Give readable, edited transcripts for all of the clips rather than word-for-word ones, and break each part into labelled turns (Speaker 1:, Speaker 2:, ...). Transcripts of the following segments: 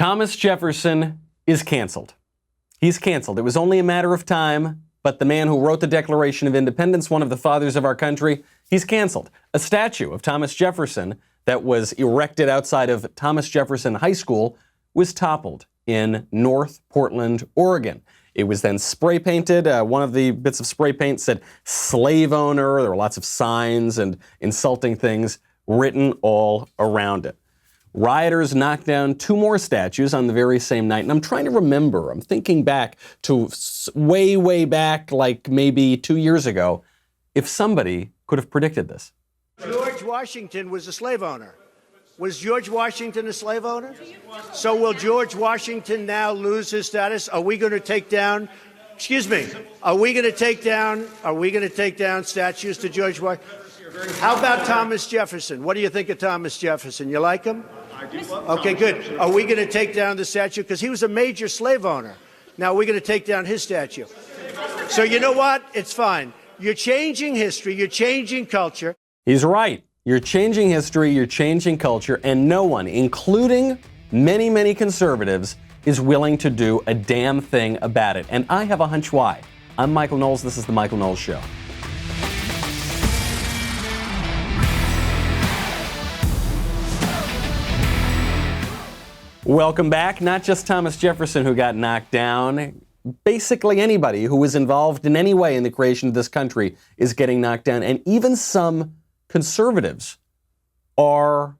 Speaker 1: Thomas Jefferson is canceled. He's canceled. It was only a matter of time, but the man who wrote the Declaration of Independence, one of the fathers of our country, he's canceled. A statue of Thomas Jefferson that was erected outside of Thomas Jefferson High School was toppled in North Portland, Oregon. It was then spray painted. One of the bits of spray paint said slave owner. There were lots of signs and insulting things written all around it. Rioters knocked down two more statues on the very same night. And I'm trying to remember, I'm thinking back to way, way back, like maybe 2 years ago, if somebody could have predicted this.
Speaker 2: George Washington was a slave owner. Was George Washington a slave owner? So will George Washington now lose his status? Are we going to take down, are we going to take down statues to George Washington? How about Thomas Jefferson? What do you think of Thomas Jefferson? You like him?
Speaker 3: I do love
Speaker 2: Okay, good. Are we going to take down the statue? Because he was a major slave owner. Now we're going to take down his statue. So you know what? It's fine. You're changing history. You're changing culture.
Speaker 1: He's right. You're changing history, you're changing culture, and no one, including many, many conservatives, is willing to do a damn thing about it. And I have a hunch why. I'm Michael Knowles. This is The Michael Knowles Show. Welcome back. Not just Thomas Jefferson who got knocked down. Basically anybody who was involved in any way in the creation of this country is getting knocked down. And even some conservatives are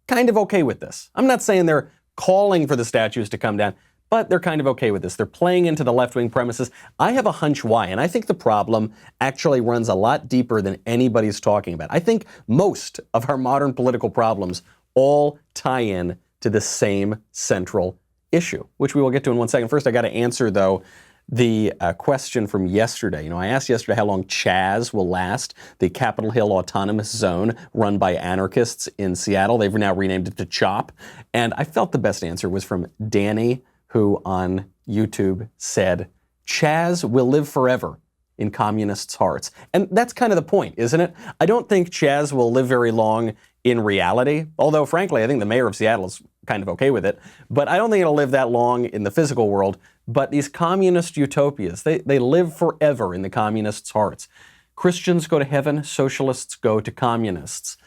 Speaker 1: kind of okay with this. I'm not saying they're calling for the statues to come down, but they're kind of okay with this. They're playing into the left-wing premises. I have a hunch why, and I think the problem actually runs a lot deeper than anybody's talking about. I think most of our modern political problems all tie in to the same central issue, which we will get to in 1 second. First, I got to answer, though, the question from yesterday. I asked yesterday how long Chaz will last, the Capitol Hill Autonomous Zone run by anarchists in Seattle. They've now renamed it to CHOP. And I felt the best answer was from Danny, who on YouTube said, Chaz will live forever in communists' hearts. And that's kind of the point, isn't it? I don't think Chaz will live very long in reality, although frankly, I think the mayor of Seattle is kind of okay with it. But I don't think it'll live that long in the physical world. But these communist utopias, they live forever in the communists' hearts. Christians go to heaven, socialists go to communists.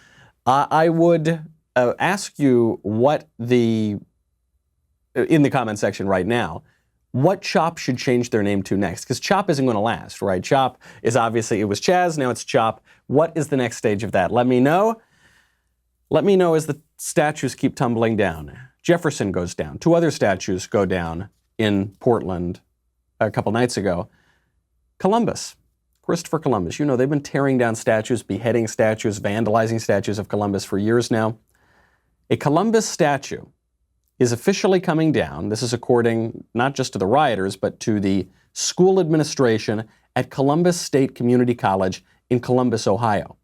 Speaker 1: I would ask you in the comment section right now, what CHOP should change their name to next? Because CHOP isn't going to last, right? CHOP is obviously, it was Chaz, now it's CHOP. What is the next stage of that? Let me know. Let me know as the statues keep tumbling down. Jefferson goes down. Two other statues go down in Portland a couple nights ago. Columbus, Christopher Columbus. They've been tearing down statues, beheading statues, vandalizing statues of Columbus for years now. A Columbus statue is officially coming down. This is according not just to the rioters, but to the school administration at Columbus State Community College in Columbus, Ohio.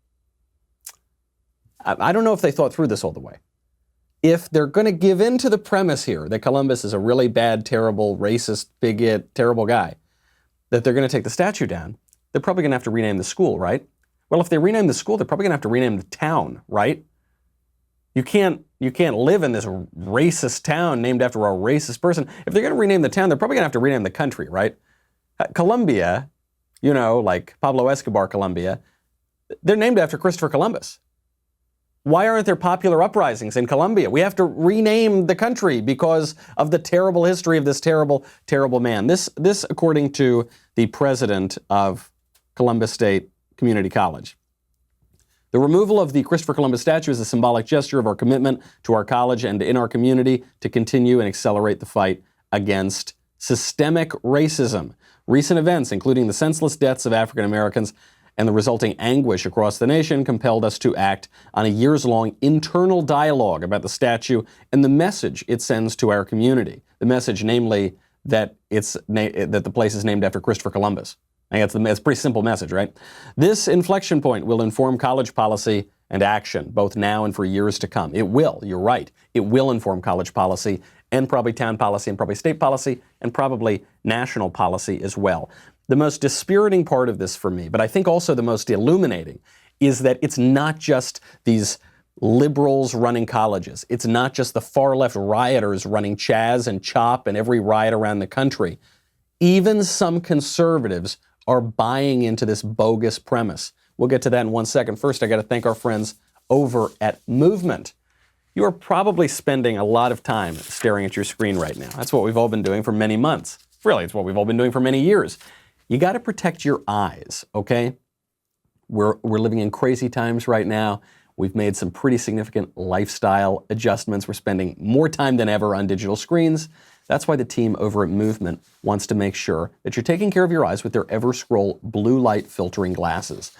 Speaker 1: I don't know if they thought through this all the way. If they're going to give in to the premise here that Columbus is a really bad, terrible, racist, bigot, terrible guy, that they're going to take the statue down, they're probably going to have to rename the school, right? Well, if they rename the school, they're probably going to have to rename the town, right? You can't live in this racist town named after a racist person. If they're going to rename the town, they're probably going to have to rename the country, right? Colombia, like Pablo Escobar, Colombia, they're named after Christopher Columbus. Why aren't there popular uprisings in Colombia? We have to rename the country because of the terrible history of this terrible, terrible man. This, according to the president of Columbus State Community College. The removal of the Christopher Columbus statue is a symbolic gesture of our commitment to our college and in our community to continue and accelerate the fight against systemic racism. Recent events, including the senseless deaths of African Americans and the resulting anguish across the nation, compelled us to act on a years-long internal dialogue about the statue and the message it sends to our community. The message, namely, that that the place is named after Christopher Columbus. I think it's a pretty simple message, right? This inflection point will inform college policy and action, both now and for years to come. It will, you're right. It will inform college policy and probably town policy and probably state policy and probably national policy as well. The most dispiriting part of this for me, but I think also the most illuminating, is that it's not just these liberals running colleges. It's not just the far left rioters running Chaz and CHOP and every riot around the country. Even some conservatives are buying into this bogus premise. We'll get to that in 1 second. First, I got to thank our friends over at Movement. You are probably spending a lot of time staring at your screen right now. That's what we've all been doing for many months. Really, it's what we've all been doing for many years. You got to protect your eyes, okay? We're living in crazy times right now. We've made some pretty significant lifestyle adjustments. We're spending more time than ever on digital screens. That's why the team over at Movement wants to make sure that you're taking care of your eyes with their EverScroll blue light filtering glasses.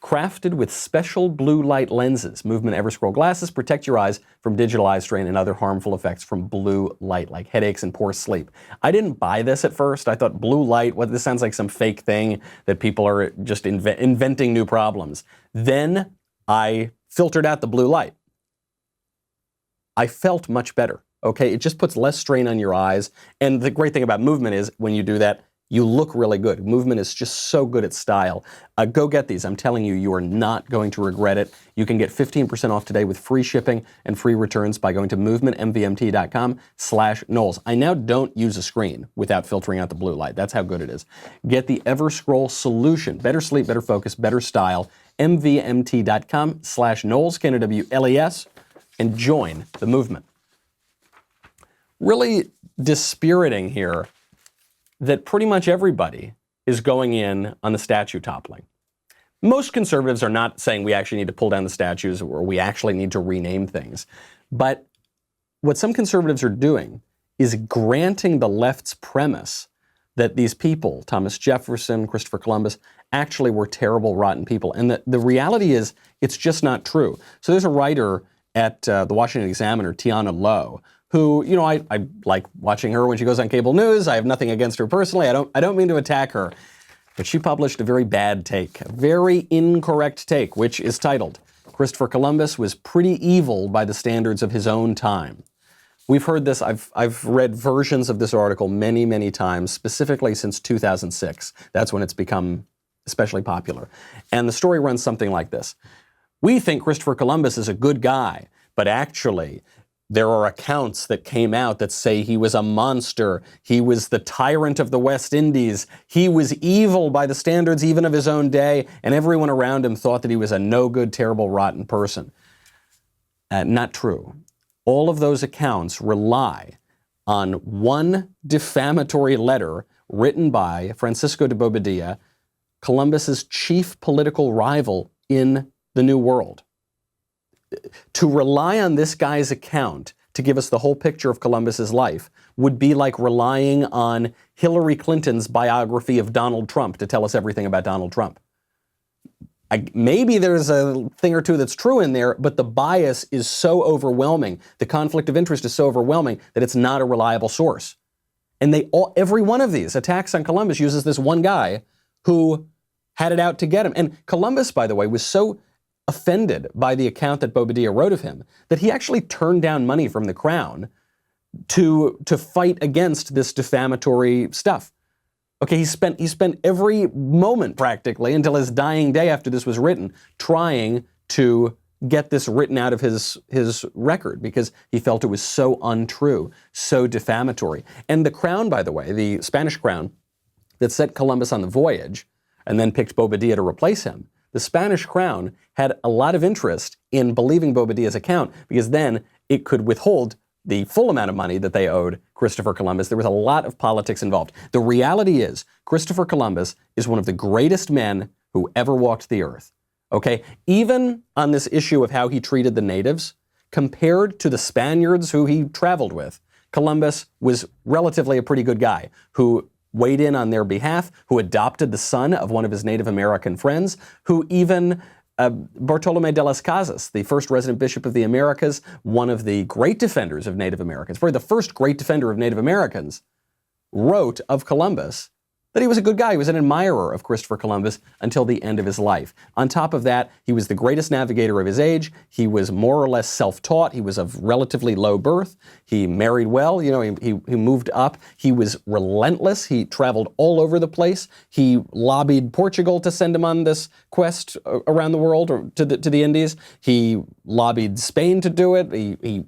Speaker 1: Crafted with special blue light lenses, Movement EverScroll glasses protect your eyes from digital eye strain and other harmful effects from blue light, like headaches and poor sleep. I didn't buy this at first. I thought blue light, this sounds like some fake thing that people are just inventing new problems. Then I filtered out the blue light. I felt much better, okay? It just puts less strain on your eyes. And the great thing about Movement is when you do that, you look really good. Movement is just so good at style. Go get these. I'm telling you, you are not going to regret it. You can get 15% off today with free shipping and free returns by going to movementmvmt.com/Knowles. I now don't use a screen without filtering out the blue light. That's how good it is. Get the EverScroll solution. Better sleep, better focus, better style. mvmt.com/Knowles, Knowles, and join the movement. Really dispiriting here that pretty much everybody is going in on the statue toppling. Most conservatives are not saying we actually need to pull down the statues or we actually need to rename things. But what some conservatives are doing is granting the left's premise that these people, Thomas Jefferson, Christopher Columbus, actually were terrible, rotten people. And the reality is it's just not true. So there's a writer at the Washington Examiner, Tiana Lowe, who, you know, I like watching her when she goes on cable news. I have nothing against her personally. I don't mean to attack her. But she published a very bad take, a very incorrect take, which is titled, Christopher Columbus was pretty evil by the standards of his own time. We've heard this, I've read versions of this article many, many times, specifically since 2006. That's when it's become especially popular. And the story runs something like this. We think Christopher Columbus is a good guy, but actually, there are accounts that came out that say he was a monster. He was the tyrant of the West Indies. He was evil by the standards even of his own day, and everyone around him thought that he was a no-good, terrible, rotten person. Not true. All of those accounts rely on one defamatory letter written by Francisco de Bobadilla, Columbus's chief political rival in the New World. To rely on this guy's account to give us the whole picture of Columbus's life would be like relying on Hillary Clinton's biography of Donald Trump to tell us everything about Donald Trump. Maybe there's a thing or two that's true in there, but the bias is so overwhelming, the conflict of interest is so overwhelming that it's not a reliable source. And every one of these attacks on Columbus uses this one guy who had it out to get him. And Columbus, by the way, was so offended by the account that Bobadilla wrote of him that he actually turned down money from the crown to fight against this defamatory stuff. Okay, he spent every moment practically until his dying day after this was written trying to get this written out of his record because he felt it was so untrue, so defamatory. And the crown, by the way, the Spanish crown that sent Columbus on the voyage and then picked Bobadilla to replace him, the Spanish crown had a lot of interest in believing Bobadilla's account because then it could withhold the full amount of money that they owed Christopher Columbus. There was a lot of politics involved. The reality is Christopher Columbus is one of the greatest men who ever walked the earth. Okay? Even on this issue of how he treated the natives, compared to the Spaniards who he traveled with, Columbus was relatively a pretty good guy who weighed in on their behalf, who adopted the son of one of his Native American friends, who even Bartolome de las Casas, the first resident bishop of the Americas, one of the great defenders of Native Americans, probably the first great defender of Native Americans, wrote of Columbus that he was a good guy. He was an admirer of Christopher Columbus until the end of his life. On top of that, he was the greatest navigator of his age. He was more or less self-taught. He was of relatively low birth. He married well. He moved up. He was relentless. He traveled all over the place. He lobbied Portugal to send him on this quest around the world, or to the Indies. He lobbied Spain to do it. He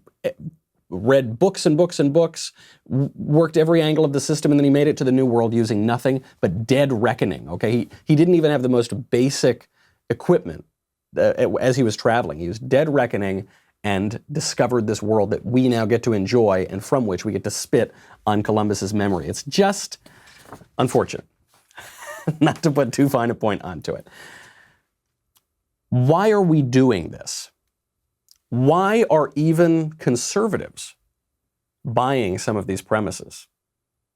Speaker 1: read books and books and books, worked every angle of the system, and then he made it to the New World using nothing but dead reckoning, okay? He didn't even have the most basic equipment as he was traveling. He was dead reckoning and discovered this world that we now get to enjoy and from which we get to spit on Columbus's memory. It's just unfortunate, not to put too fine a point onto it. Why are we doing this? Why are even conservatives buying some of these premises?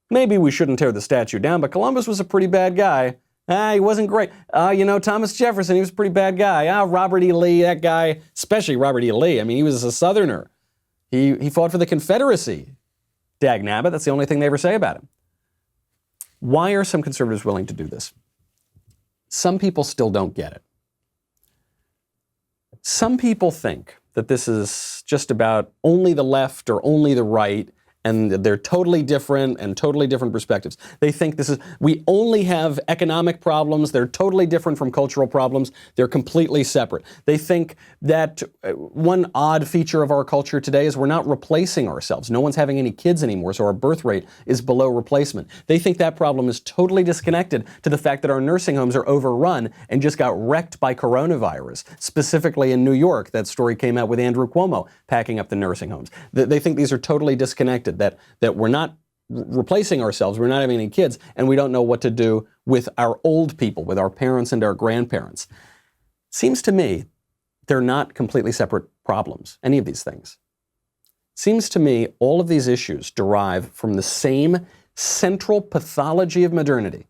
Speaker 1: Maybe we shouldn't tear the statue down, but Columbus was a pretty bad guy. He wasn't great. Thomas Jefferson, he was a pretty bad guy. Robert E. Lee, that guy, especially Robert E. Lee. I mean, he was a Southerner. He fought for the Confederacy. Dagnabbit, that's the only thing they ever say about him. Why are some conservatives willing to do this? Some people still don't get it. Some people think that this is just about only the left or only the right, and they're totally different and totally different perspectives. They think we only have economic problems. They're totally different from cultural problems. They're completely separate. They think that one odd feature of our culture today is we're not replacing ourselves. No one's having any kids anymore, so our birth rate is below replacement. They think that problem is totally disconnected to the fact that our nursing homes are overrun and just got wrecked by coronavirus. Specifically in New York, that story came out with Andrew Cuomo packing up the nursing homes. They think these are totally disconnected. That we're not replacing ourselves, we're not having any kids, and we don't know what to do with our old people, with our parents and our grandparents. Seems to me they're not completely separate problems, any of these things. Seems to me all of these issues derive from the same central pathology of modernity: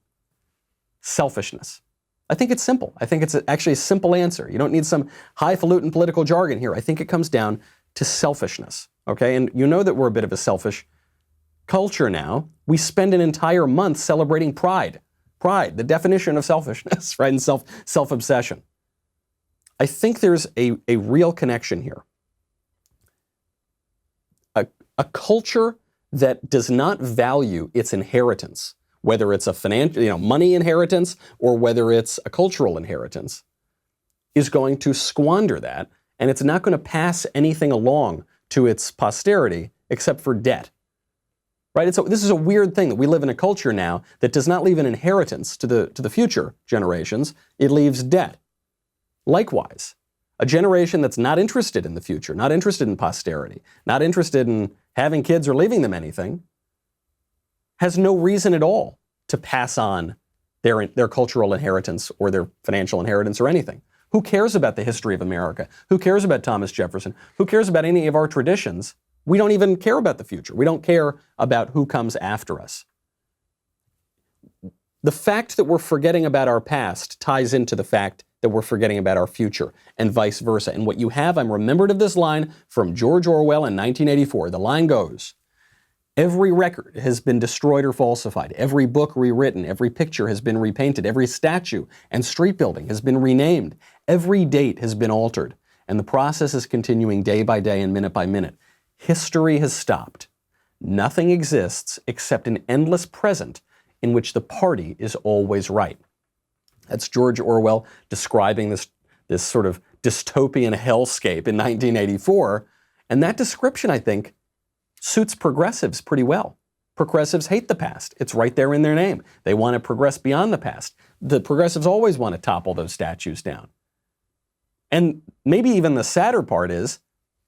Speaker 1: selfishness. I think it's simple. I think it's actually a simple answer. You don't need some highfalutin political jargon here. I think it comes down to selfishness. Okay, and you know that we're a bit of a selfish culture now. We spend an entire month celebrating pride. Pride, the definition of selfishness, right, and self-obsession. I think there's a real connection here. A culture that does not value its inheritance, whether it's a financial, money inheritance or whether it's a cultural inheritance, is going to squander that, and it's not going to pass anything along to its posterity except for debt. Right? This is a weird thing that we live in a culture now that does not leave an inheritance to the future generations. It leaves debt. Likewise, a generation that's not interested in the future, not interested in posterity, not interested in having kids or leaving them anything, has no reason at all to pass on their cultural inheritance or their financial inheritance or anything. Who cares about the history of America? Who cares about Thomas Jefferson? Who cares about any of our traditions? We don't even care about the future. We don't care about who comes after us. The fact that we're forgetting about our past ties into the fact that we're forgetting about our future, and vice versa. And what you have, I'm remembered of this line from George Orwell in 1984. The line goes, "Every record has been destroyed or falsified. Every book rewritten. Every picture has been repainted. Every statue and street building has been renamed. Every date has been altered. And the process is continuing day by day and minute by minute. History has stopped. Nothing exists except an endless present in which the party is always right." That's George Orwell describing this sort of dystopian hellscape in 1984. And that description, I think, suits progressives pretty well. Progressives hate the past. It's right there in their name. They want to progress beyond the past. The progressives always want to topple those statues down. And maybe even the sadder part is,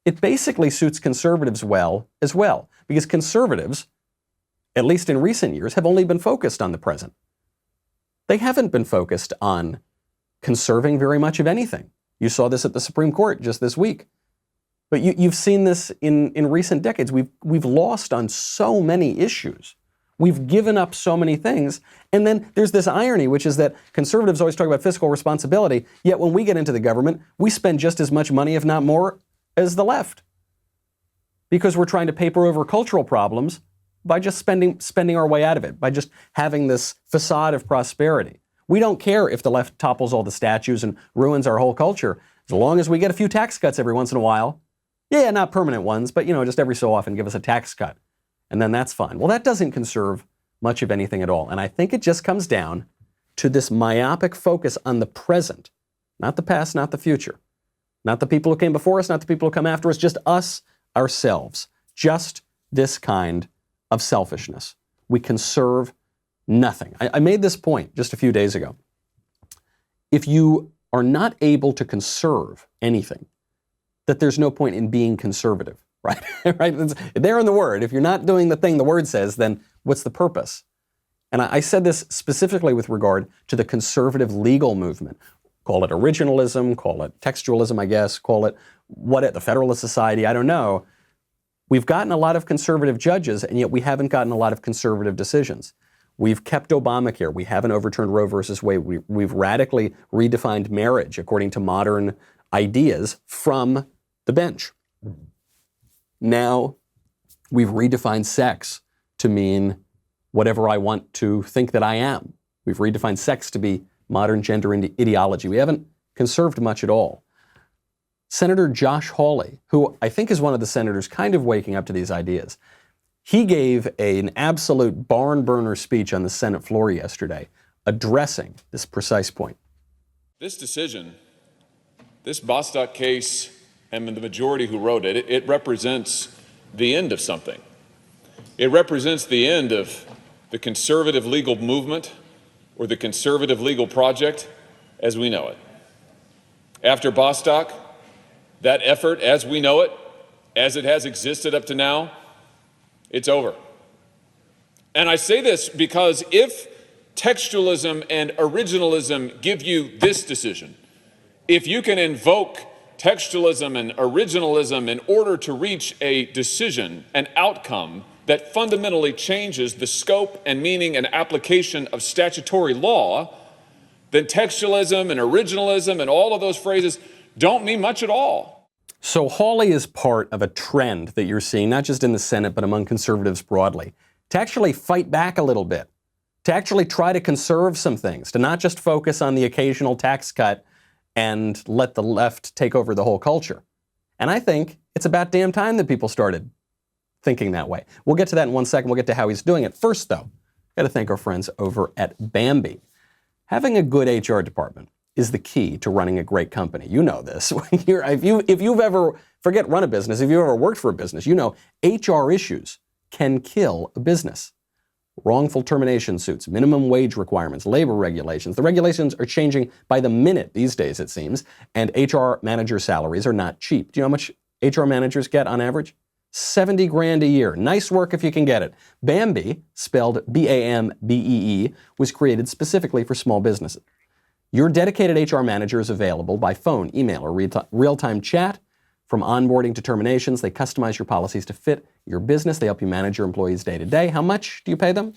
Speaker 1: it basically suits conservatives well as well, because conservatives, at least in recent years, have only been focused on the present. They haven't been focused on conserving very much of anything. You saw this at the Supreme Court just this week. But you've seen this in recent decades. We've lost on so many issues. We've given up so many things. And then there's this irony, which is that conservatives always talk about fiscal responsibility, yet when we get into the government, we spend just as much money, if not more, as the left. Because we're trying to paper over cultural problems by just spending our way out of it, by just having this facade of prosperity. We don't care if the left topples all the statues and ruins our whole culture, as long as we get a few tax cuts every once in a while. Yeah, not permanent ones, but just every so often give us a tax cut. And then that's fine. Well, that doesn't conserve much of anything at all. And I think it just comes down to this myopic focus on the present, not the past, not the future, not the people who came before us, not the people who come after us, just us, ourselves, just this kind of selfishness. We conserve nothing. I made this point just a few days ago. If you are not able to conserve anything, that there's no point in being conservative, right? Right? It's there in the word. If you're not doing the thing the word says, then what's the purpose? And I said this specifically with regard to the conservative legal movement. Call it originalism, call it textualism, I guess, call it the Federalist Society, I don't know. We've gotten a lot of conservative judges, and yet we haven't gotten a lot of conservative decisions. We've kept Obamacare. We haven't overturned Roe versus Wade. We've radically redefined marriage according to modern ideas from the bench. Now we've redefined sex to mean whatever I want to think that I am. We've redefined sex to be modern gender ideology. We haven't conserved much at all. Senator Josh Hawley, who I think is one of the senators kind of waking up to these ideas, he gave an absolute barn burner speech on the Senate floor yesterday, addressing this precise point.
Speaker 3: This decision, this Bostock case, and the majority who wrote it, it represents the end of something. It represents the end of the conservative legal movement or the conservative legal project as we know it. After Bostock, that effort as we know it, as it has existed up to now, it's over. And I say this because if textualism and originalism give you this decision, if you can invoke textualism and originalism in order to reach a decision, an outcome that fundamentally changes the scope and meaning and application of statutory law, then textualism and originalism and all of those phrases don't mean much at all.
Speaker 1: So Hawley is part of a trend that you're seeing, not just in the Senate, but among conservatives broadly, to actually fight back a little bit, to actually try to conserve some things, to not just focus on the occasional tax cut and let the left take over the whole culture. And I think it's about damn time that people started thinking that way. We'll get to that in 1 second. We'll get to how he's doing it. First, though, got to thank our friends over at Bambi. Having a good HR department is the key to running a great company. You know this. If you've ever, forget run a business, if you've ever worked for a business, you know HR issues can kill a business. Wrongful termination suits, minimum wage requirements, labor regulations. The regulations are changing by the minute these days, it seems, and HR manager salaries are not cheap. Do you know how much HR managers get on average? $70,000 a year. Nice work if you can get it. Bambi, spelled B-A-M-B-E-E, was created specifically for small businesses. Your dedicated HR manager is available by phone, email, or real-time chat. From onboarding to terminations, they customize your policies to fit your business. They help you manage your employees day to day. How much do you pay them?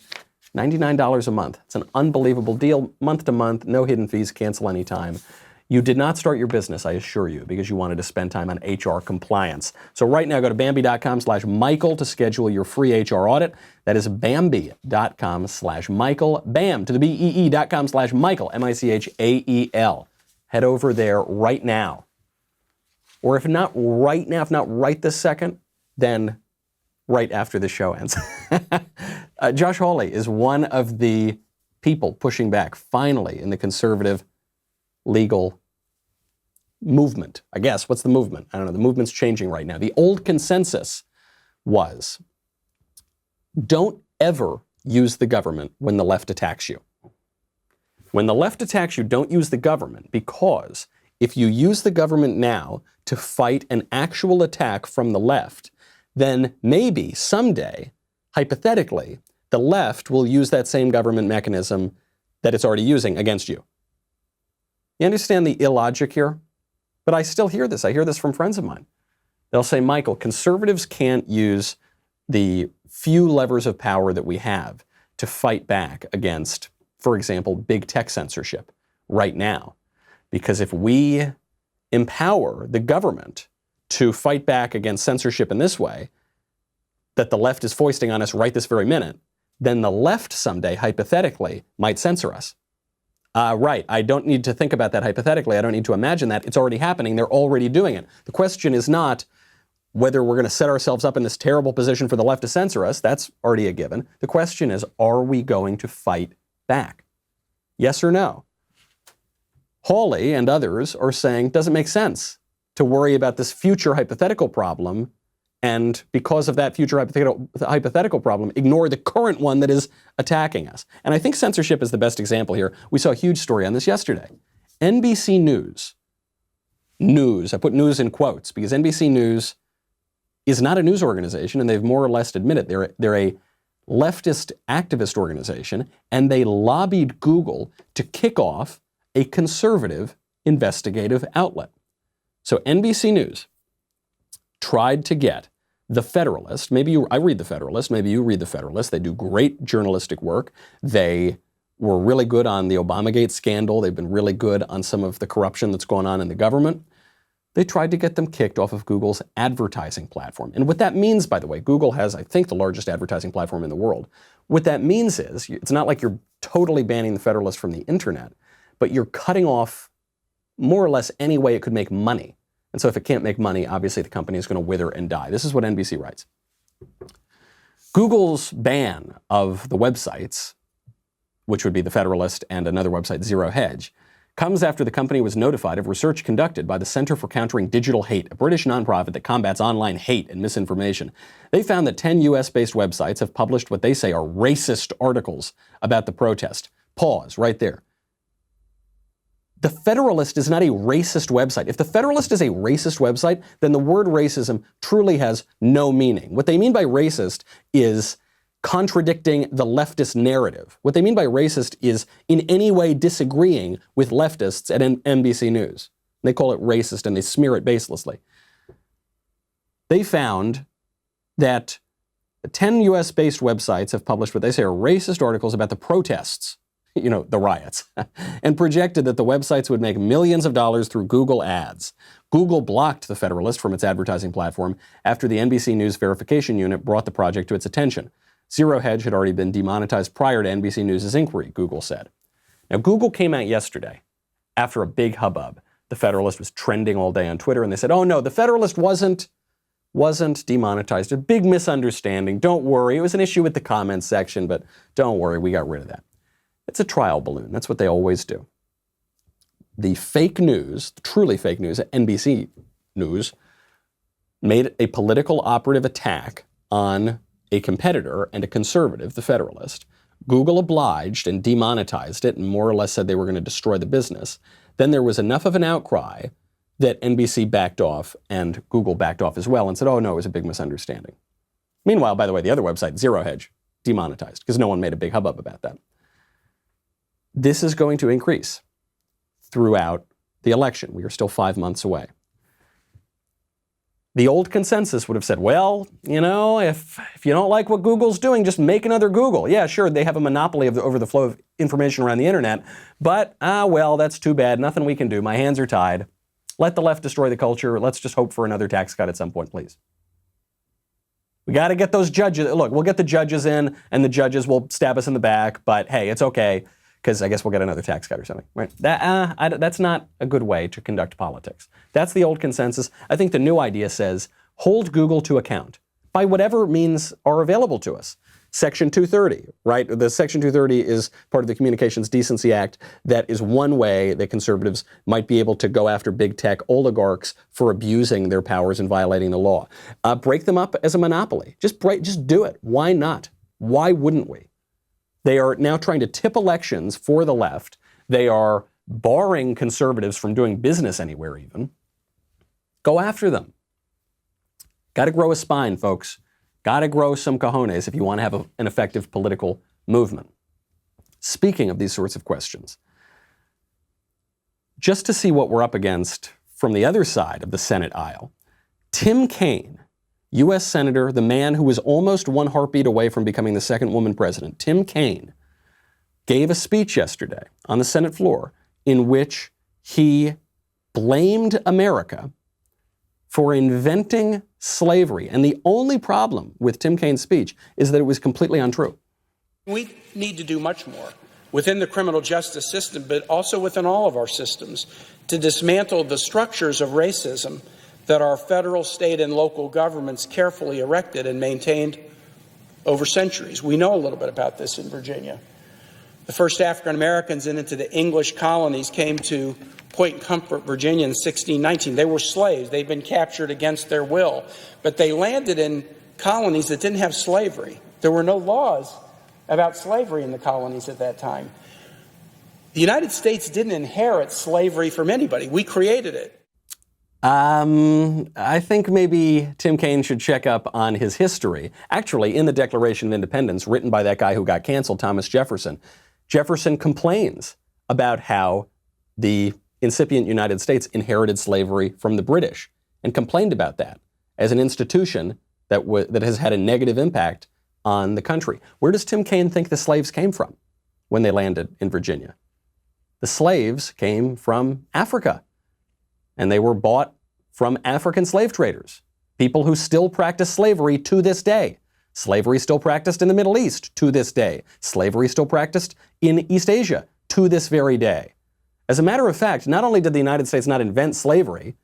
Speaker 1: $99 a month. It's an unbelievable deal, month to month, no hidden fees, cancel anytime. You did not start your business, I assure you, because you wanted to spend time on HR compliance. So right now, go to Bambi.com/Michael to schedule your free HR audit. That is Bambi.com/Michael. Bam to the BEE.com/Michael, M-I-C-H-A-E-L. Head over there right now. Or if not right now, if not right this second, then right after the show ends. Josh Hawley is one of the people pushing back, finally, in the conservative legal movement. I guess. What's the movement? I don't know. The movement's changing right now. The old consensus was, don't ever use the government when the left attacks you. When the left attacks you, don't use the government, because if you use the government now to fight an actual attack from the left, then maybe someday, hypothetically, the left will use that same government mechanism that it's already using against you. You understand the illogic here? But I still hear this. I hear this from friends of mine. They'll say, Michael, conservatives can't use the few levers of power that we have to fight back against, for example, big tech censorship right now. Because if we empower the government to fight back against censorship in this way, that the left is foisting on us right this very minute, then the left someday, hypothetically, might censor us. Right, I don't need to think about that hypothetically. I don't need to imagine that. It's already happening. They're already doing it. The question is not whether we're going to set ourselves up in this terrible position for the left to censor us. That's already a given. The question is, are we going to fight back? Yes or no? Hawley and others are saying it doesn't make sense to worry about this future hypothetical problem, and because of that future hypothetical problem, ignore the current one that is attacking us. And I think censorship is the best example here. We saw a huge story on this yesterday. NBC News, I put news in quotes because NBC News is not a news organization, and they've more or less admitted they're a leftist activist organization, and they lobbied Google to kick off a conservative investigative outlet. So NBC News tried to get The Federalist. I read The Federalist, maybe you read The Federalist. They do great journalistic work. They were really good on the Obamagate scandal. They've been really good on some of the corruption that's going on in the government. They tried to get them kicked off of Google's advertising platform. And what that means, by the way, Google has, I think, the largest advertising platform in the world. What that means is, it's not like you're totally banning The Federalist from the internet, but you're cutting off more or less any way it could make money. And so if it can't make money, obviously the company is going to wither and die. This is what NBC writes. Google's ban of the websites, which would be The Federalist and another website, Zero Hedge, comes after the company was notified of research conducted by the Center for Countering Digital Hate, a British nonprofit that combats online hate and misinformation. They found that 10 US-based websites have published what they say are racist articles about the protest. Pause right there. The Federalist is not a racist website. If The Federalist is a racist website, then the word racism truly has no meaning. What they mean by racist is contradicting the leftist narrative. What they mean by racist is in any way disagreeing with leftists at NBC News. They call it racist and they smear it baselessly. They found that 10 US-based websites have published what they say are racist articles about the protests, the riots, and projected that the websites would make millions of dollars through Google ads. Google blocked The Federalist from its advertising platform after the NBC News verification unit brought the project to its attention. Zero Hedge had already been demonetized prior to NBC News' inquiry, Google said. Now, Google came out yesterday after a big hubbub. The Federalist was trending all day on Twitter, and they said, oh no, The Federalist wasn't demonetized. A big misunderstanding. Don't worry. It was an issue with the comments section, but don't worry, we got rid of that. It's a trial balloon. That's what they always do. The fake news, the truly fake news, NBC News, made a political operative attack on a competitor and a conservative, The Federalist. Google obliged and demonetized it and more or less said they were going to destroy the business. Then there was enough of an outcry that NBC backed off and Google backed off as well and said, oh no, it was a big misunderstanding. Meanwhile, by the way, the other website, Zero Hedge, demonetized because no one made a big hubbub about that. This is going to increase throughout the election. We are still 5 months away. The old consensus would have said, well, if you don't like what Google's doing, just make another Google. Yeah, sure, they have a monopoly over the flow of information around the internet, but, well, that's too bad. Nothing we can do. My hands are tied. Let the left destroy the culture. Let's just hope for another tax cut at some point, please. We got to get those judges. Look, we'll get the judges in, and the judges will stab us in the back, but hey, it's okay, because I guess we'll get another tax cut or something. Right? That's not a good way to conduct politics. That's the old consensus. I think the new idea says, hold Google to account by whatever means are available to us. Section 230, right? The Section 230 is part of the Communications Decency Act. That is one way that conservatives might be able to go after big tech oligarchs for abusing their powers and violating the law. Break them up as a monopoly. Just do it. Why not? Why wouldn't we? They are now trying to tip elections for the left. They are barring conservatives from doing business anywhere even. Go after them. Got to grow a spine, folks. Got to grow some cojones if you want to have an effective political movement. Speaking of these sorts of questions, just to see what we're up against from the other side of the Senate aisle, Tim Kaine, U.S. Senator, the man who was almost one heartbeat away from becoming the second woman president, Tim Kaine, gave a speech yesterday on the Senate floor in which he blamed America for inventing slavery. And the only problem with Tim Kaine's speech is that it was completely untrue.
Speaker 4: We need to do much more within the criminal justice system, but also within all of our systems, to dismantle the structures of racism that our federal, state, and local governments carefully erected and maintained over centuries. We know a little bit about this in Virginia. The first African Americans into the English colonies came to Point Comfort, Virginia in 1619. They were slaves. They'd been captured against their will, but they landed in colonies that didn't have slavery. There were no laws about slavery in the colonies at that time. The United States didn't inherit slavery from anybody. We created it.
Speaker 1: I think maybe Tim Kaine should check up on his history. Actually, in the Declaration of Independence, written by that guy who got canceled, Thomas Jefferson, Jefferson complains about how the incipient United States inherited slavery from the British and complained about that as an institution that has had a negative impact on the country. Where does Tim Kaine think the slaves came from when they landed in Virginia? The slaves came from Africa, and they were bought from African slave traders, people who still practice slavery to this day. Slavery still practiced in the Middle East to this day. Slavery still practiced in East Asia to this very day. As a matter of fact, not only did the United States not invent slavery,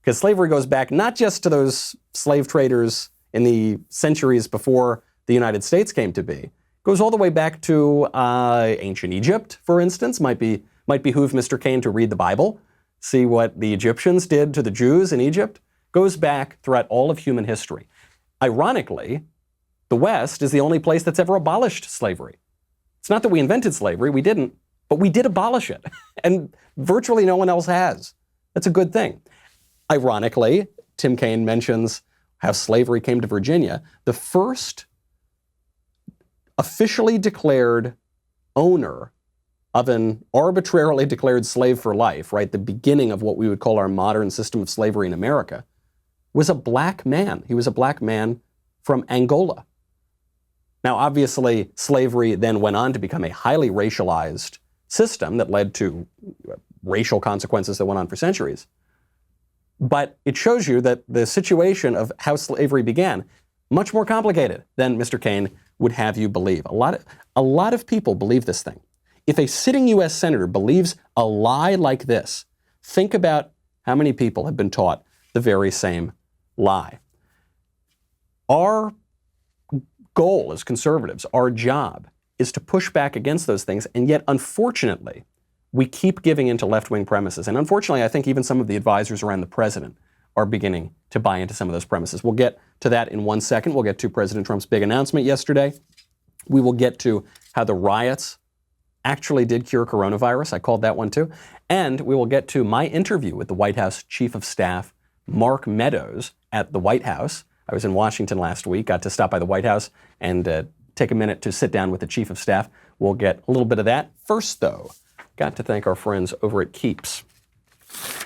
Speaker 1: because slavery goes back not just to those slave traders in the centuries before the United States came to be, it goes all the way back to ancient Egypt, for instance. Might behoove Mr. Kaine to read the Bible, see what the Egyptians did to the Jews in Egypt. Goes back throughout all of human history. Ironically, the West is the only place that's ever abolished slavery. It's not that we invented slavery, we didn't, but we did abolish it, and virtually no one else has. That's a good thing. Ironically, Tim Kaine mentions how slavery came to Virginia. The first officially declared owner of an arbitrarily declared slave for life, right, the beginning of what we would call our modern system of slavery in America, was a black man. He was a black man from Angola. Now, obviously, slavery then went on to become a highly racialized system that led to racial consequences that went on for centuries. But it shows you that the situation of how slavery began, much more complicated than Mr. Kaine would have you believe. A lot of people believe this thing. If a sitting U.S. senator believes a lie like this, think about how many people have been taught the very same lie. Our goal as conservatives, our job, is to push back against those things, and yet, unfortunately, we keep giving into left-wing premises. And unfortunately, I think even some of the advisors around the president are beginning to buy into some of those premises. We'll get to that in 1 second. We'll get to President Trump's big announcement yesterday. We will get to how the riots actually did cure coronavirus. I called that one too. And we will get to my interview with the White House Chief of Staff, Mark Meadows, at the White House. I was in Washington last week, got to stop by the White House and take a minute to sit down with the Chief of Staff. We'll get a little bit of that. First, though, got to thank our friends over at Keeps.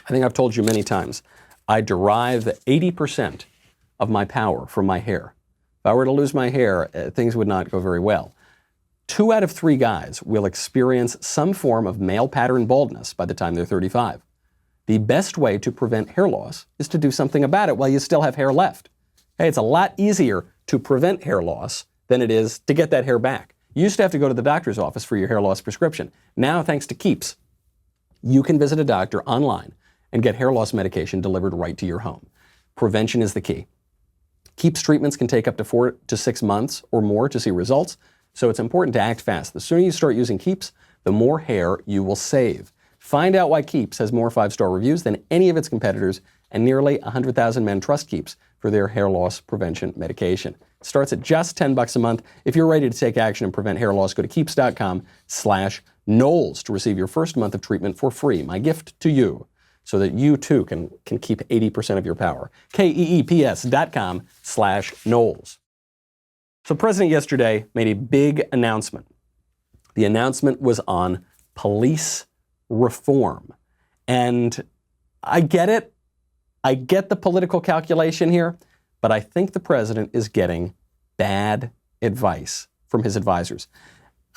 Speaker 1: I think I've told you many times, I derive 80% of my power from my hair. If I were to lose my hair, things would not go very well. 2 out of 3 guys will experience some form of male pattern baldness by the time they're 35. The best way to prevent hair loss is to do something about it while you still have hair left. Hey, it's a lot easier to prevent hair loss than it is to get that hair back. You used to have to go to the doctor's office for your hair loss prescription. Now, thanks to Keeps, you can visit a doctor online and get hair loss medication delivered right to your home. Prevention is the key. Keeps treatments can take up to 4 to 6 months or more to see results, so it's important to act fast. The sooner you start using Keeps, the more hair you will save. Find out why Keeps has more 5-star reviews than any of its competitors, and nearly 100,000 men trust Keeps for their hair loss prevention medication. It starts at just $10 a month. If you're ready to take action and prevent hair loss, go to keeps.com/Knowles to receive your first month of treatment for free. My gift to you, so that you too can keep 80% of your power. KEEPS.com/Knowles. So the president yesterday made a big announcement. The announcement was on police reform. And I get it. I get the political calculation here, but I think the president is getting bad advice from his advisors.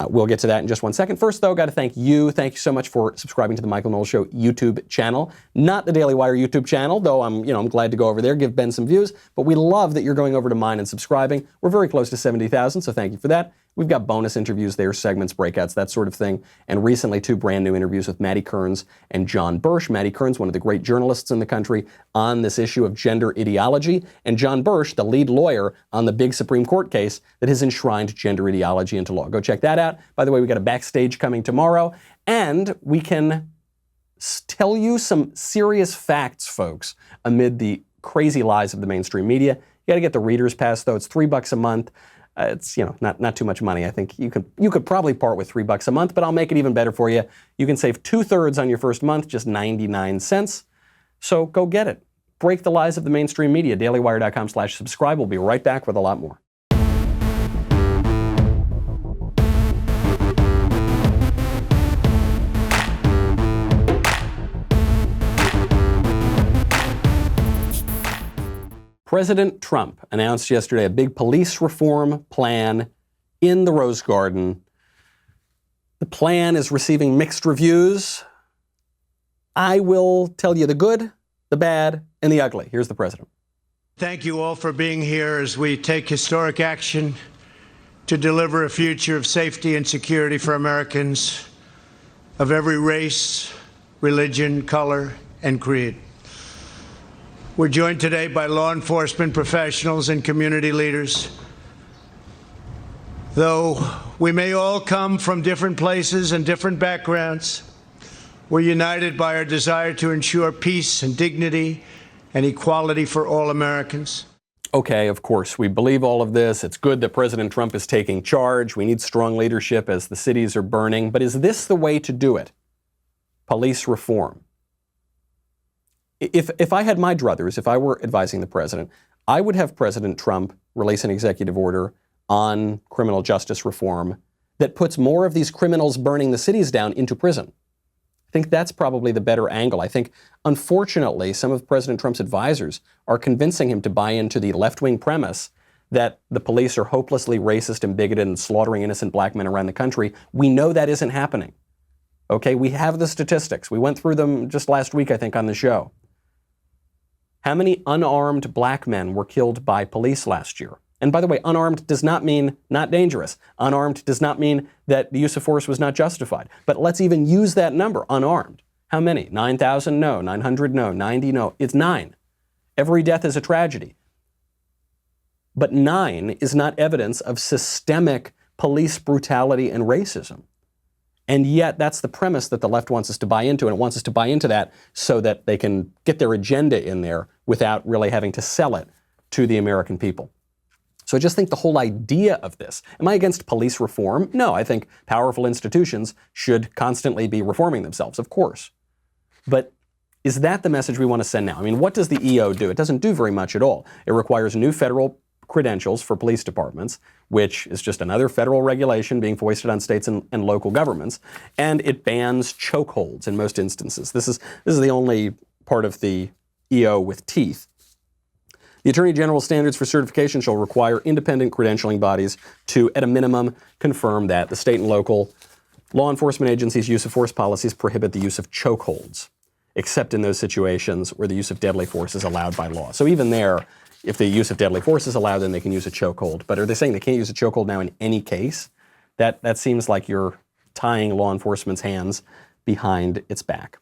Speaker 1: We'll get to that in just one second. First, though, got to thank you. Thank you so much for subscribing to the Michael Knowles Show YouTube channel. Not the Daily Wire YouTube channel, though I'm glad to go over there, give Ben some views. But we love that you're going over to mine and subscribing. We're very close to 70,000, so thank you for that. We've got bonus interviews there, segments, breakouts, that sort of thing. And recently, 2 brand new interviews with Maddie Kearns and John Birch. Maddie Kearns, one of the great journalists in the country on this issue of gender ideology, and John Birch, the lead lawyer on the big Supreme Court case that has enshrined gender ideology into law. Go check that out. By the way, we got a backstage coming tomorrow, and we can tell you some serious facts, folks, amid the crazy lies of the mainstream media. You got to get the Reader's Pass, though. It's $3 a month. It's not too much money. I think you could probably part with $3 a month, but I'll make it even better for you. You can save 2/3 on your first month, just 99 cents. So go get it. Break the lies of the mainstream media. DailyWire.com/subscribe. We'll be right back with a lot more. President Trump announced yesterday a big police reform plan in the Rose Garden. The plan is receiving mixed reviews. I will tell you the good, the bad, and the ugly. Here's the president.
Speaker 2: Thank you all for being here as we take historic action to deliver a future of safety and security for Americans of every race, religion, color, and creed. We're joined today by law enforcement professionals and community leaders. Though we may all come from different places and different backgrounds, we're united by our desire to ensure peace and dignity and equality for all Americans.
Speaker 1: Okay, of course, we believe all of this. It's good that President Trump is taking charge. We need strong leadership as the cities are burning. But is this the way to do it? Police reform. If I had my druthers, if I were advising the president, I would have President Trump release an executive order on criminal justice reform that puts more of these criminals burning the cities down into prison. I think that's probably the better angle. I think, unfortunately, some of President Trump's advisors are convincing him to buy into the left-wing premise that the police are hopelessly racist and bigoted and slaughtering innocent black men around the country. We know that isn't happening. Okay, we have the statistics. We went through them just last week, I think, on the show. How many unarmed black men were killed by police last year? And by the way, unarmed does not mean not dangerous. Unarmed does not mean that the use of force was not justified. But let's even use that number, unarmed. How many? 9,000? No. 900? No. 90? No. It's 9. Every death is a tragedy. But 9 is not evidence of systemic police brutality and racism. And yet that's the premise that the left wants us to buy into, and it wants us to buy into that so that they can get their agenda in there without really having to sell it to the American people. So I just think the whole idea of this, am I against police reform? No, I think powerful institutions should constantly be reforming themselves, of course. But is that the message we want to send now? I mean, what does the EO do? It doesn't do very much at all. It requires new federal credentials for police departments, which is just another federal regulation being foisted on states and local governments, and it bans chokeholds in most instances. This is the only part of the EO with teeth. The Attorney General's standards for certification shall require independent credentialing bodies to, at a minimum, confirm that the state and local law enforcement agencies' use of force policies prohibit the use of chokeholds, except in those situations where the use of deadly force is allowed by law. So even there, if the use of deadly force is allowed, then they can use a chokehold. But are they saying they can't use a chokehold now in any case? That seems like you're tying law enforcement's hands behind its back.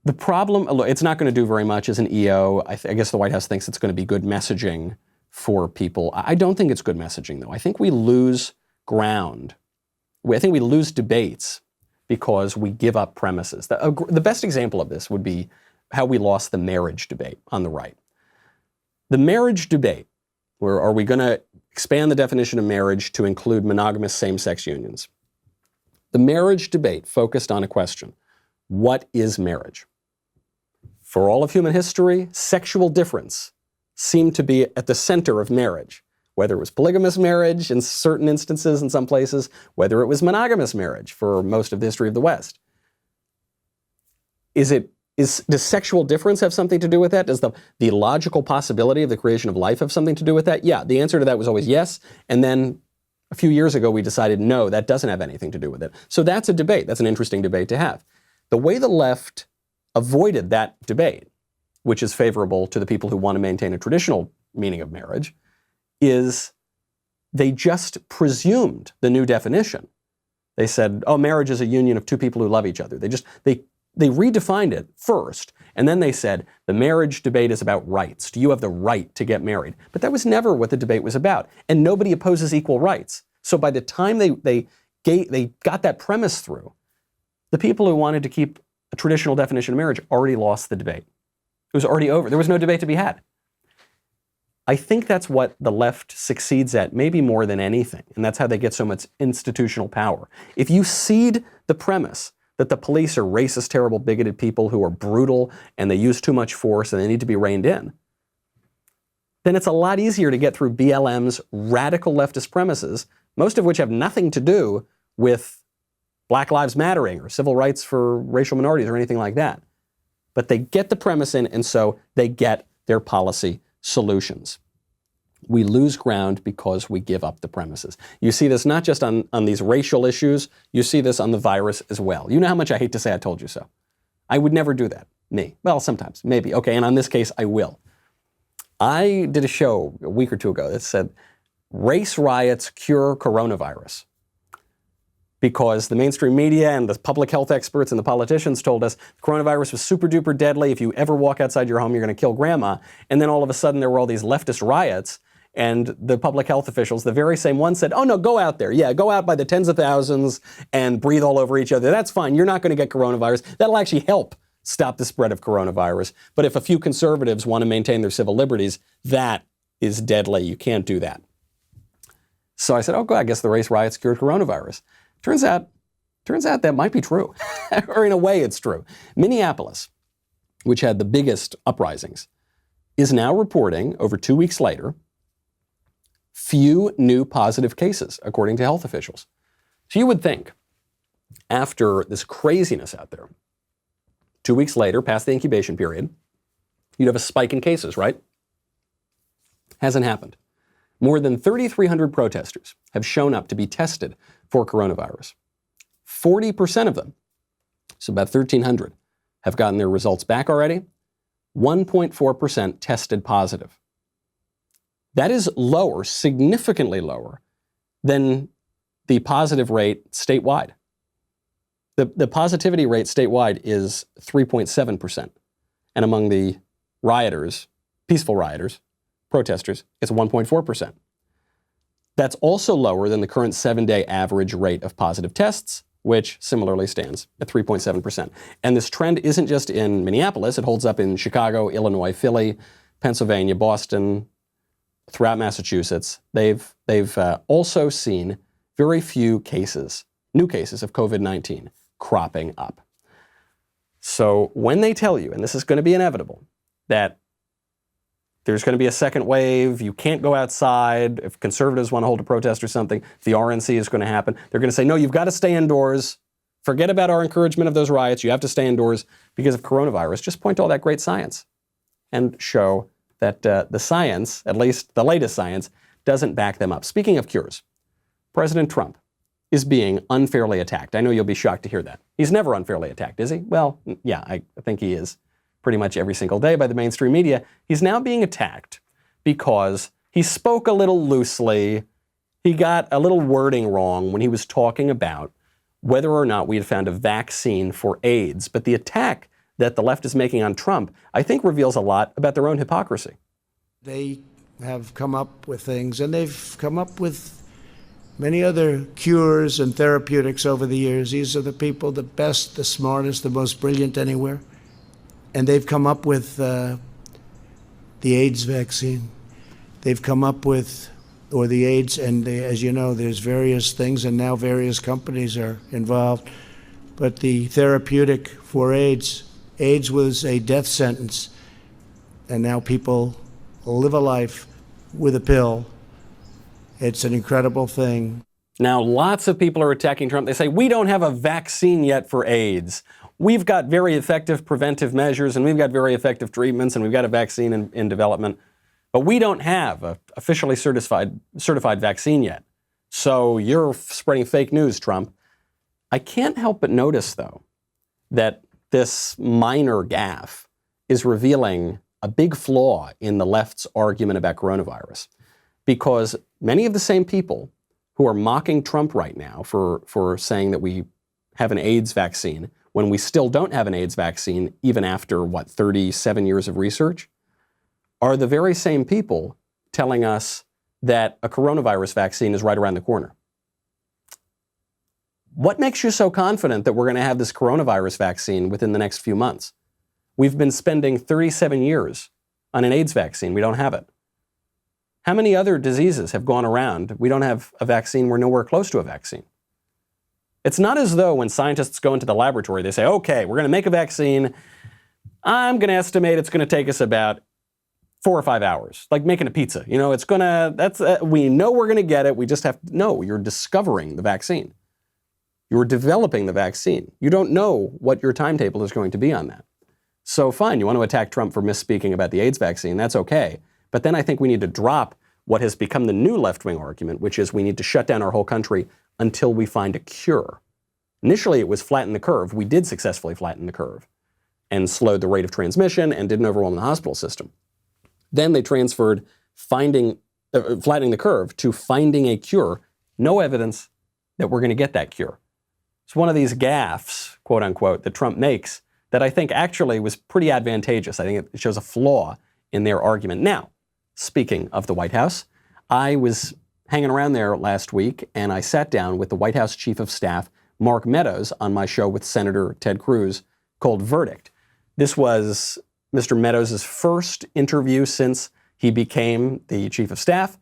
Speaker 1: The problem, look, it's not going to do very much as an EO. I guess the White House thinks it's going to be good messaging for people. I don't think it's good messaging, though. I think we lose ground. I think we lose debates because we give up premises. The best example of this would be how we lost the marriage debate on the right. The marriage debate, where are we going to expand the definition of marriage to include monogamous same-sex unions? The marriage debate focused on a question: what is marriage? For all of human history, sexual difference seemed to be at the center of marriage, whether it was polygamous marriage in certain instances in some places, whether it was monogamous marriage for most of the history of the West. Does sexual difference have something to do with that? Does the logical possibility of the creation of life have something to do with that? Yeah, the answer to that was always yes. And then A few years ago, we decided, no, that doesn't have anything to do with it. So that's a debate. That's an interesting debate to have. The way the left avoided that debate, which is favorable to the people who want to maintain a traditional meaning of marriage, is they just presumed the new definition. They said, oh, marriage is a union of two people who love each other. They redefined it first, and then they said, the marriage debate is about rights. Do you have the right to get married? But that was never what the debate was about, and nobody opposes equal rights. So by the time they got that premise through, the people who wanted to keep a traditional definition of marriage already lost the debate. It was already over. There was no debate to be had. I think that's what the left succeeds at, maybe more than anything, and that's how they get so much institutional power. If you cede the premise that the police are racist, terrible, bigoted people who are brutal and they use too much force and they need to be reined in, then it's a lot easier to get through BLM's radical leftist premises, most of which have nothing to do with Black Lives Mattering or civil rights for racial minorities or anything like that. But they get the premise in, and so they get their policy solutions. We lose ground because we give up the premises. You see this not just on these racial issues, you see this on the virus as well. You know how much I hate to say I told you so. I would never do that, me. Well, sometimes, maybe. Okay, and on this case, I will. I did a show a week or two ago that said, race riots cure coronavirus. Because the mainstream media and the public health experts and the politicians told us coronavirus was super duper deadly. If you ever walk outside your home, you're going to kill grandma. And then all of a sudden there were all these leftist riots, and the public health officials, the very same ones, said, oh no, go out there. Yeah, go out by the tens of thousands and breathe all over each other. That's fine. You're not going to get coronavirus. That'll actually help stop the spread of coronavirus. But if a few conservatives want to maintain their civil liberties, that is deadly. You can't do that. So I said, oh, I guess the race riots cured coronavirus. Turns out that might be true, or in a way it's true. Minneapolis, which had the biggest uprisings, is now reporting, over 2 weeks later, few new positive cases, according to health officials. So you would think, after this craziness out there, 2 weeks later, past the incubation period, you'd have a spike in cases, right? Hasn't happened. More than 3,300 protesters have shown up to be tested for coronavirus. 40% of them, so about 1,300, have gotten their results back already. 1.4% tested positive. That is lower, significantly lower, than the positive rate statewide. The positivity rate statewide is 3.7%. And among the rioters, peaceful rioters, protesters, it's 1.4%. That's also lower than the current 7-day average rate of positive tests, which similarly stands at 3.7%. And this trend isn't just in Minneapolis. It holds up in Chicago, Illinois, Philly, Pennsylvania, Boston, throughout Massachusetts. They've also seen very few cases, new cases of COVID-19 cropping up. So when they tell you, and this is going to be inevitable, that there's going to be a second wave, you can't go outside, if conservatives want to hold a protest or something, if the RNC is going to happen, they're going to say, no, you've got to stay indoors. Forget about our encouragement of those riots. You have to stay indoors because of coronavirus. Just point to all that great science and show that the science, at least the latest science, doesn't back them up. Speaking of cures, President Trump is being unfairly attacked. I know you'll be shocked to hear that. He's never unfairly attacked, is he? Well, yeah, I think he is pretty much every single day by the mainstream media. He's now being attacked because he spoke a little loosely. He got a little wording wrong when he was talking about whether or not we had found a vaccine for AIDS. But the attack that the left is making on Trump, I think, reveals a lot about their own hypocrisy.
Speaker 5: They have come up with things, and they've come up with many other cures and therapeutics over the years. These are the people, the best, the smartest, the most brilliant anywhere. And they've come up with the AIDS vaccine. They've come up with, or the AIDS, and as you know, there's various things, and now various companies are involved. But the therapeutic for AIDS was a death sentence, and now people live a life with a pill. It's an incredible thing.
Speaker 1: Now, lots of people are attacking Trump. They say, we don't have a vaccine yet for AIDS. We've got very effective preventive measures, and we've got very effective treatments, and we've got a vaccine in development. But we don't have an officially certified vaccine yet. So you're spreading fake news, Trump. I can't help but notice, though, that this minor gaffe is revealing a big flaw in the left's argument about coronavirus, because many of the same people who are mocking Trump right now for saying that we have an AIDS vaccine when we still don't have an AIDS vaccine, even after, 37 years of research, are the very same people telling us that a coronavirus vaccine is right around the corner. What makes you so confident that we're going to have this coronavirus vaccine within the next few months? We've been spending 37 years on an AIDS vaccine. We don't have it. How many other diseases have gone around? We don't have a vaccine. We're nowhere close to a vaccine. It's not as though when scientists go into the laboratory, they say, okay, we're going to make a vaccine. I'm going to estimate it's going to take us about 4 or 5 hours, like making a pizza. You know, we know we're going to get it. We just have to know you're discovering the vaccine. You're developing the vaccine. You don't know what your timetable is going to be on that. So fine, you want to attack Trump for misspeaking about the AIDS vaccine, that's okay. But then I think we need to drop what has become the new left-wing argument, which is we need to shut down our whole country until we find a cure. Initially, it was flatten the curve. We did successfully flatten the curve and slowed the rate of transmission and didn't overwhelm the hospital system. Then they transferred flattening the curve to finding a cure. No evidence that we're going to get that cure. It's one of these gaffes, quote unquote, that Trump makes that I think actually was pretty advantageous. I think it shows a flaw in their argument. Now, speaking of the White House, I was hanging around there last week and I sat down with the White House Chief of Staff, Mark Meadows, on my show with Senator Ted Cruz called Verdict. This was Mr. Meadows' first interview since he became the Chief of Staff,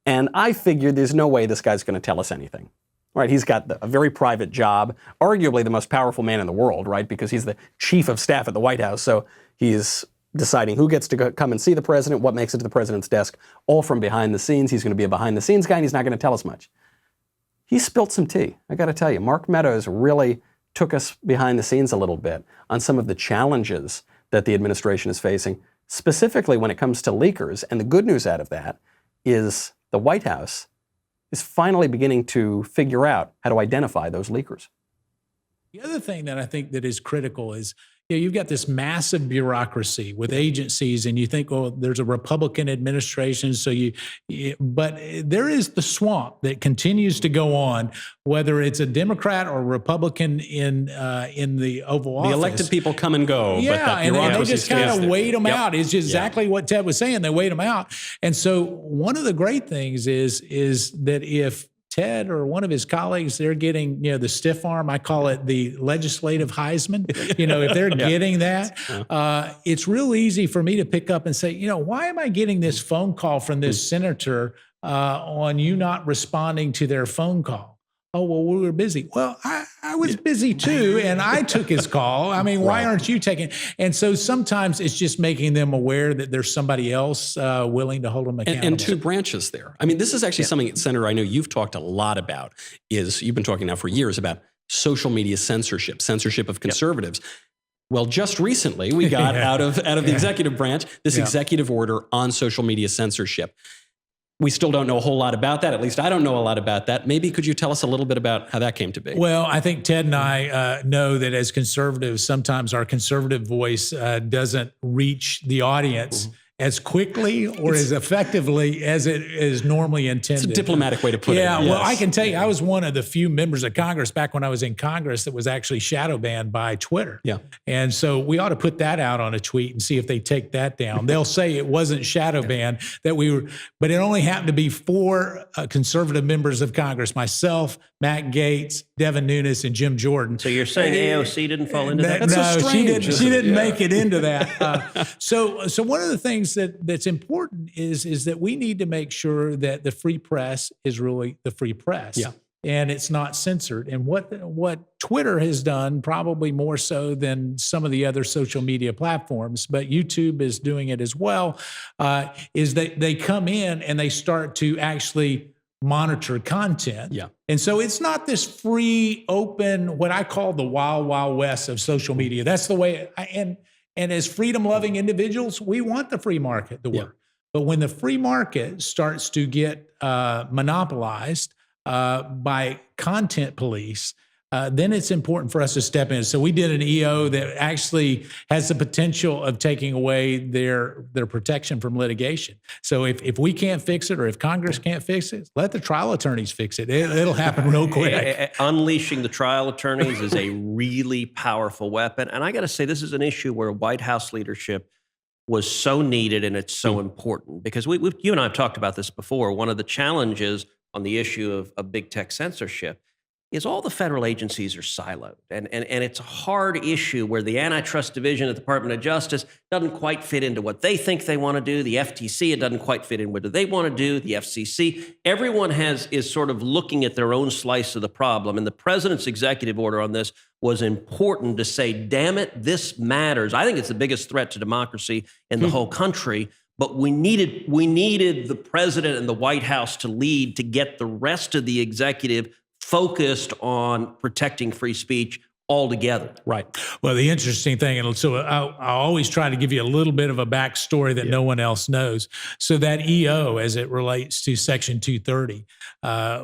Speaker 1: and I figured there's no way this guy's going to tell us anything. Right, he's got a very private job, arguably the most powerful man in the world, right, because he's the Chief of Staff at the White House, so he's deciding who gets to come and see the president, what makes it to the president's desk, all from behind the scenes. He's going to be a behind-the-scenes guy, and he's not going to tell us much. He spilt some tea, I got to tell you. Mark Meadows really took us behind the scenes a little bit on some of the challenges that the administration is facing, specifically when it comes to leakers. And the good news out of that is the White House is finally beginning to figure out how to identify those leakers.
Speaker 6: The other thing that I think that is critical is, you've got this massive bureaucracy with agencies, and you think, oh, there's a Republican administration, but there is the swamp that continues to go on, whether it's a Democrat or Republican in the Oval Office.
Speaker 1: The elected people come and go,
Speaker 6: yeah,
Speaker 1: but that
Speaker 6: and
Speaker 1: bureaucracy
Speaker 6: they just kind of wait them
Speaker 1: Yep.
Speaker 6: out. It's just exactly what Ted was saying. They wait them out. And so one of the great things is that if Ted or one of his colleagues, they're getting, the stiff arm, I call it the legislative Heisman, if they're getting that, it's real easy for me to pick up and say, why am I getting this phone call from this senator on you not responding to their phone call? Oh, well, we were busy. Well, I was busy too, and I took his call. I mean, why aren't you taking? And so sometimes it's just making them aware that there's somebody else willing to hold them accountable.
Speaker 1: And two branches there. I mean, this is actually something, Senator, I know you've talked a lot about, you've been talking now for years about social media censorship of conservatives. Well, just recently, we got out of the executive branch, this executive order on social media censorship. We still don't know a whole lot about that. At least I don't know a lot about that. Maybe could you tell us a little bit about how that came to be?
Speaker 6: Well, I think Ted and I know that as conservatives, sometimes our conservative voice doesn't reach the audience as quickly or as effectively as it is normally intended.
Speaker 1: It's a diplomatic way to put it.
Speaker 6: Yeah, well, I can tell you, I was one of the few members of Congress back when I was in Congress that was actually shadow banned by Twitter.
Speaker 1: Yeah.
Speaker 6: And so we ought to put that out on a tweet and see if they take that down. They'll say it wasn't shadow banned, but it only happened to be 4 conservative members of Congress, myself, Matt Gaetz, Devin Nunes, and Jim Jordan.
Speaker 7: So you're saying AOC didn't fall into that?
Speaker 1: That's
Speaker 6: no,
Speaker 1: so strange,
Speaker 6: she didn't make it into that. So one of the things that's important is that we need to make sure that the free press is really the free press.
Speaker 1: Yeah.
Speaker 6: And it's not censored. And what Twitter has done, probably more so than some of the other social media platforms, but YouTube is doing it as well, is that they come in and they start to actually monitor content.
Speaker 1: Yeah.
Speaker 6: And so it's not this free, open, what I call the wild, wild west of social media. That's the way, and as freedom-loving individuals, we want the free market to work. But when the free market starts to get monopolized by content police, then it's important for us to step in. So we did an EO that actually has the potential of taking away their protection from litigation. So if we can't fix it, or if Congress can't fix it, let the trial attorneys fix it. It'll happen real quick.
Speaker 7: Unleashing the trial attorneys is a really powerful weapon. And I got to say, this is an issue where White House leadership was so needed, and it's so important, because you and I have talked about this before. One of the challenges on the issue of big tech censorship is all the federal agencies are siloed. And it's a hard issue where the antitrust division at the Department of Justice doesn't quite fit into what they think they want to do. The FTC, it doesn't quite fit in what they want to do. The FCC, everyone is sort of looking at their own slice of the problem. And the president's executive order on this was important to say, damn it, this matters. I think it's the biggest threat to democracy in the whole country. But we needed the president and the White House to lead, to get the rest of the executive focused on protecting free speech altogether.
Speaker 6: Right. Well, the interesting thing, and so I always try to give you a little bit of a backstory that no one else knows. So that EO, as it relates to Section 230,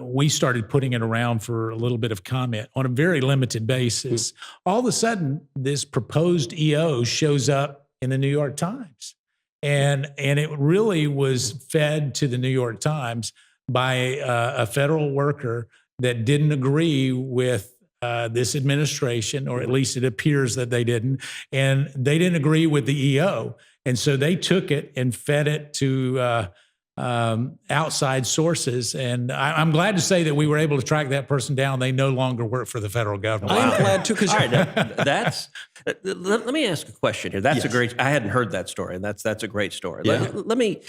Speaker 6: we started putting it around for a little bit of comment on a very limited basis. All of a sudden, this proposed EO shows up in the New York Times. And it really was fed to the New York Times by a federal worker that didn't agree with this administration, or at least it appears that they didn't. And they didn't agree with the EO. And so they took it and fed it to outside sources. And I'm glad to say that we were able to track that person down. They no longer work for the federal government.
Speaker 1: I'm glad too, because
Speaker 7: let me ask a question here. That's a great, I hadn't heard that story, and that's a great story.
Speaker 1: Yeah.
Speaker 7: Let me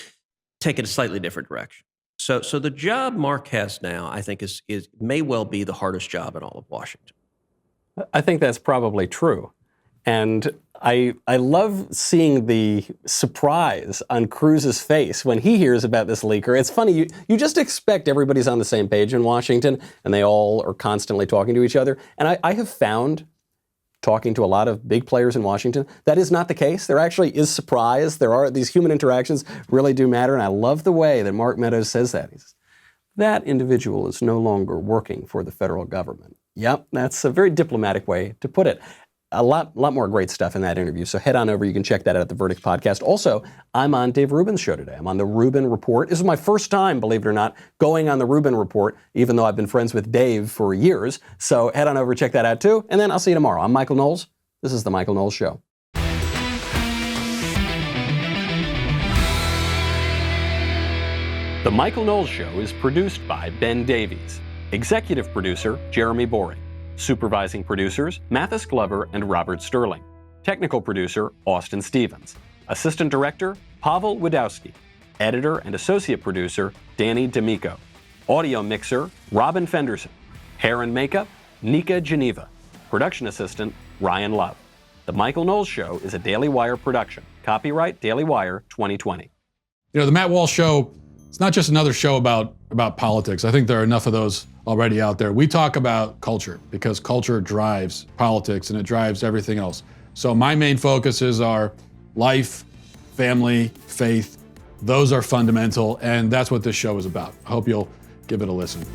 Speaker 7: take it a slightly different direction. So the job Mark has now, I think, is may well be the hardest job in all of Washington.
Speaker 1: I think that's probably true. And I love seeing the surprise on Cruz's face when he hears about this leaker. It's funny, you just expect everybody's on the same page in Washington, and they all are constantly talking to each other. And I have found, talking to a lot of big players in Washington, that is not the case. There actually is surprise. There are these human interactions really do matter. And I love the way that Mark Meadows says that. He says, that individual is no longer working for the federal government. Yep, that's a very diplomatic way to put it. A lot more great stuff in that interview. So head on over. You can check that out at the Verdict Podcast. Also, I'm on Dave Rubin's show today. I'm on the Rubin Report. This is my first time, believe it or not, going on the Rubin Report, even though I've been friends with Dave for years. So head on over, check that out too. And then I'll see you tomorrow. I'm Michael Knowles. This is The Michael Knowles Show. The Michael Knowles Show is produced by Ben Davies. Executive producer, Jeremy Boring. Supervising producers, Mathis Glover and Robert Sterling. Technical producer, Austin Stevens. Assistant director, Pavel Wadowski. Editor and associate producer, Danny D'Amico. Audio mixer, Robin Fenderson. Hair and makeup, Nika Geneva. Production assistant, Ryan Love. The Michael Knowles Show is a Daily Wire production. Copyright Daily Wire 2020.
Speaker 8: You know, the Matt Walsh Show, it's not just another show about politics. I think there are enough of those already out there. We talk about culture because culture drives politics and it drives everything else. So my main focuses are life, family, faith. Those are fundamental, and that's what this show is about. I hope you'll give it a listen.